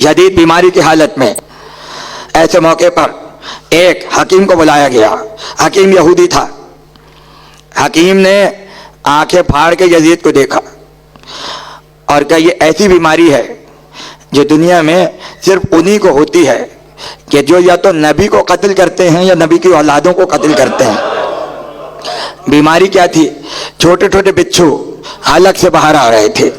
शदीद बीमारी की हालत में। ऐसे मौके पर एक हकीम को बुलाया गया। हकीम यहूदी था। हकीम ने आंखें फाड़ के यजीद को देखा और कहा, ये ऐसी बीमारी है जो दुनिया में सिर्फ उन्हीं को होती है कि जो या तो नबी को कत्ल करते हैं या नबी की औलादों को कत्ल करते हैं। बीमारी क्या थी? छोटे छोटे बिच्छू हलक से बाहर आ रहे थे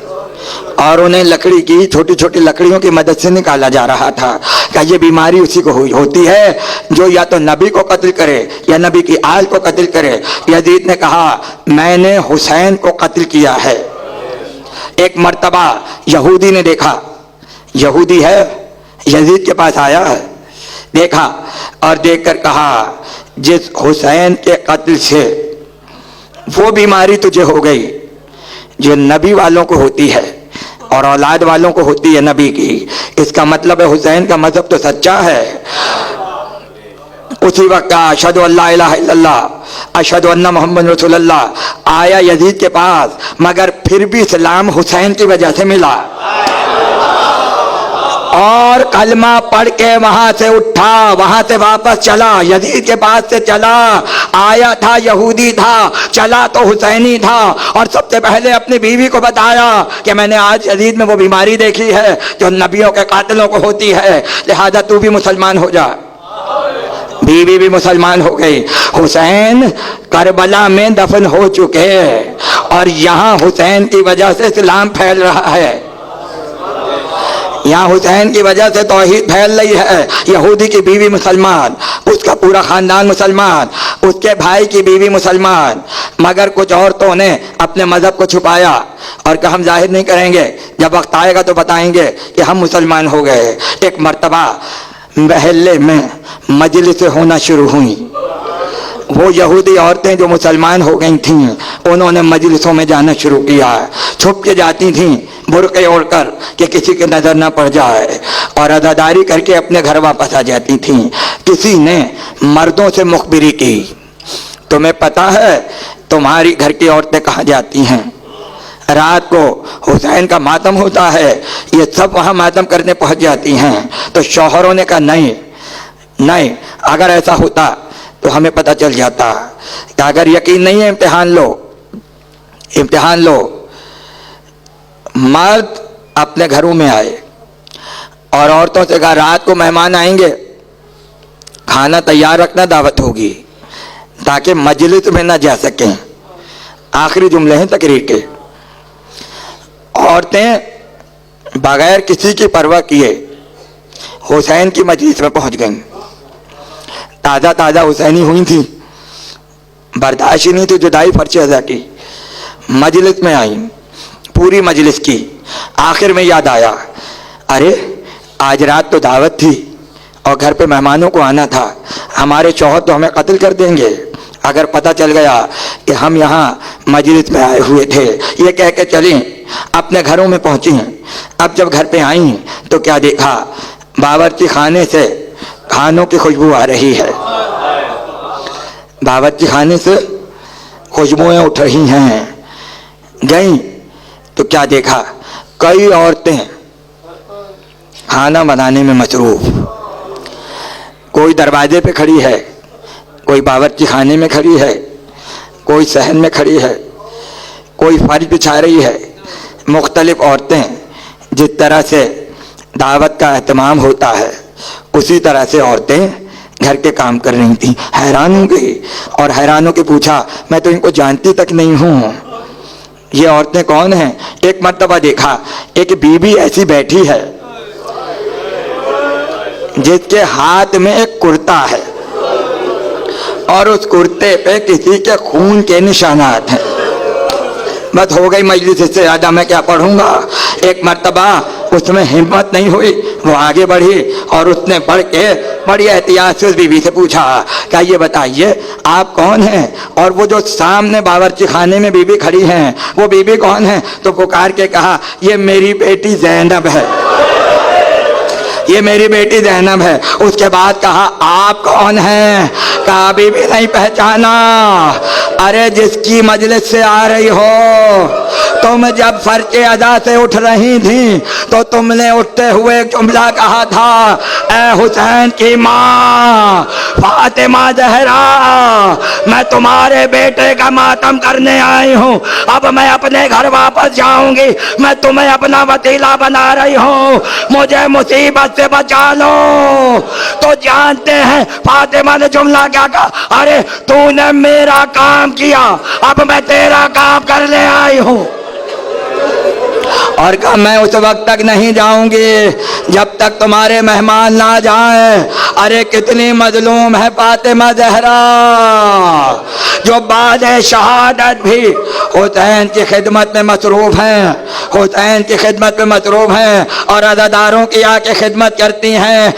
और उन्हें लकड़ी की छोटी छोटी लकड़ियों की मदद से निकाला जा रहा था। क्या ये बीमारी उसी को होती है जो या तो नबी को कत्ल करे या नबी की आल को कत्ल करे। यजीद ने कहा, मैंने हुसैन को कत्ल किया है। एक मर्तबा यहूदी ने देखा, यहूदी है, यजीद के पास आया, देखा और देखकर कहा, जिस हुसैन के कत्ल से वो बीमारी तुझे हो गई जो नबी वालों को होती है और औलाद वालों को होती है नबी की, इसका मतलब है हुसैन का मजहब तो सच्चा है। उसी वक्त अशहदु अल्ला इलाहा इल्लल्लाह अशहदु अन्ना मोहम्मद रसूलुल्लाह आया यजीद के पास, मगर फिर भी इस्लाम हुसैन की वजह से मिला और कलमा पढ़ के वहां से उठा, वहां से वापस चला, यजीद के पास से चला। आया था यहूदी था, चला तो हुसैनी था और सबसे पहले अपनी बीवी को बताया कि मैंने आज यजीद में वो बीमारी देखी है जो नबियों के कातिलों को होती है, लिहाजा तू भी मुसलमान हो जा। बीवी भी मुसलमान हो गई। हुसैन करबला में दफन हो चुके और यहाँ हुसैन की वजह से इस्लाम फैल रहा है। यहाँ हुसैन की वजह से तौहीद फैल रही है। यहूदी की बीवी मुसलमान, उसका पूरा खानदान मुसलमान, उसके भाई की बीवी मुसलमान, मगर कुछ औरतों ने अपने मजहब को छुपाया और कहा हम जाहिर नहीं करेंगे, जब वक्त आएगा तो बताएंगे कि हम मुसलमान हो गए। एक मर्तबा महल्ले में मजलिसें होना शुरू हुई। वो यहूदी औरतें जो मुसलमान हो गई थीं, उन्होंने मजलिसों में जाना शुरू किया। छुप के जाती थीं बुर्के ओढ़कर कि किसी की नज़र ना पड़ जाए और अदादारी करके अपने घर वापस आ जाती थीं। किसी ने मर्दों से मुखबिरी की, तुम्हें पता है तुम्हारी घर की औरतें कहाँ जाती हैं? रात को हुसैन का मातम होता है, ये सब वहाँ मातम करने पहुँच जाती हैं। तो शौहरों ने कहा नहीं नहीं, अगर ऐसा होता तो हमें पता चल जाता। अगर यकीन नहीं है इम्तिहान लो, इम्तिहान लो। मर्द अपने घरों में आए और औरतों से कहा रात को मेहमान आएंगे, खाना तैयार रखना, दावत होगी, ताकि मजलिस में ना जा सकें। आखिरी जुमले हैं तकरीर के। औरतें बगैर किसी की परवाह किए हुसैन की मजलिस में पहुंच गईं। ताज़ा ताज़ा हुसैनी हुई थी, बर्दाश्त ही नहीं थी जुदाई फर्श अज़ा की। मजलिस में आई, पूरी मजलिस की। आखिर में याद आया, अरे आज रात तो दावत थी और घर पे मेहमानों को आना था, हमारे शौहर तो हमें कत्ल कर देंगे अगर पता चल गया कि हम यहाँ मजलिस में आए हुए थे। ये कह के चली, अपने घरों में पहुँची। अब जब घर पे आई तो क्या देखा, बावर्ची खाने से खानों की खुशबू आ रही है। बावर्ची खाने से खुशबुएं उठ रही हैं। गई तो क्या देखा, कई औरतें खाना बनाने में मसरूफ। कोई दरवाजे पे खड़ी है, कोई बावर्ची खाने में खड़ी है, कोई सहन में खड़ी है, कोई फर्श बिछा रही है। मुख्तलिफ औरतें, जिस तरह से दावत का एहतमाम होता है उसी तरह से औरतें घर के काम कर रही थी। हैरान हो गई और हैरानों के पूछा, मैं तो इनको जानती तक नहीं हूँ, ये औरतें कौन हैं? एक मर्तबा देखा, एक बीबी ऐसी बैठी है जिसके हाथ में एक कुर्ता है और उस कुर्ते पे किसी के खून के निशानात हैं। बस हो गई मजलिस, इससे ज़्यादा मैं क्या पढ़ूंगा। एक मर्तबा उसमें हिम्मत नहीं हुई, वो आगे बढ़ी और उसने बढ़ के बड़ी एहतियात से उस बीवी से पूछा, क्या ये बताइए आप कौन हैं? और वो जो सामने बावर्ची खाने में बीबी खड़ी हैं वो बीबी कौन है? तो पुकार के कहा, ये मेरी बेटी ज़ैनब है, ये मेरी बेटी ज़ैनब है। उसके बाद कहा, आप कौन हैं? कहा बीबी नहीं पहचाना। अरे जिसकी मजलिस से आ रही हो, تم جب فرش ادا سے اٹھ رہی تھی تو تم نے اٹھتے ہوئے ایک جملہ کہا تھا، اے حسین کی ماں فاطمہ زہرا، میں تمہارے بیٹے کا ماتم کرنے آئی ہوں، اب میں اپنے گھر واپس جاؤں گی، میں تمہیں اپنا وسیلہ بنا رہی ہوں، مجھے مصیبت سے بچا لو۔ تو جانتے ہیں فاطمہ نے جملہ کیا کہا، ارے تو نے میرا کام کیا، اب میں تیرا کام کرنے آئی ہوں۔ اور کہا میں اس وقت تک نہیں جاؤں گی جب تک تمہارے مہمان نہ جائیں۔ ارے کتنی مظلوم ہے فاطمہ زہرا، جو بعد شہادت بھی حسین کی خدمت میں مصروف ہیں، حسین کی خدمت میں مصروف ہیں اور عزاداروں کی آ کے خدمت کرتی ہیں۔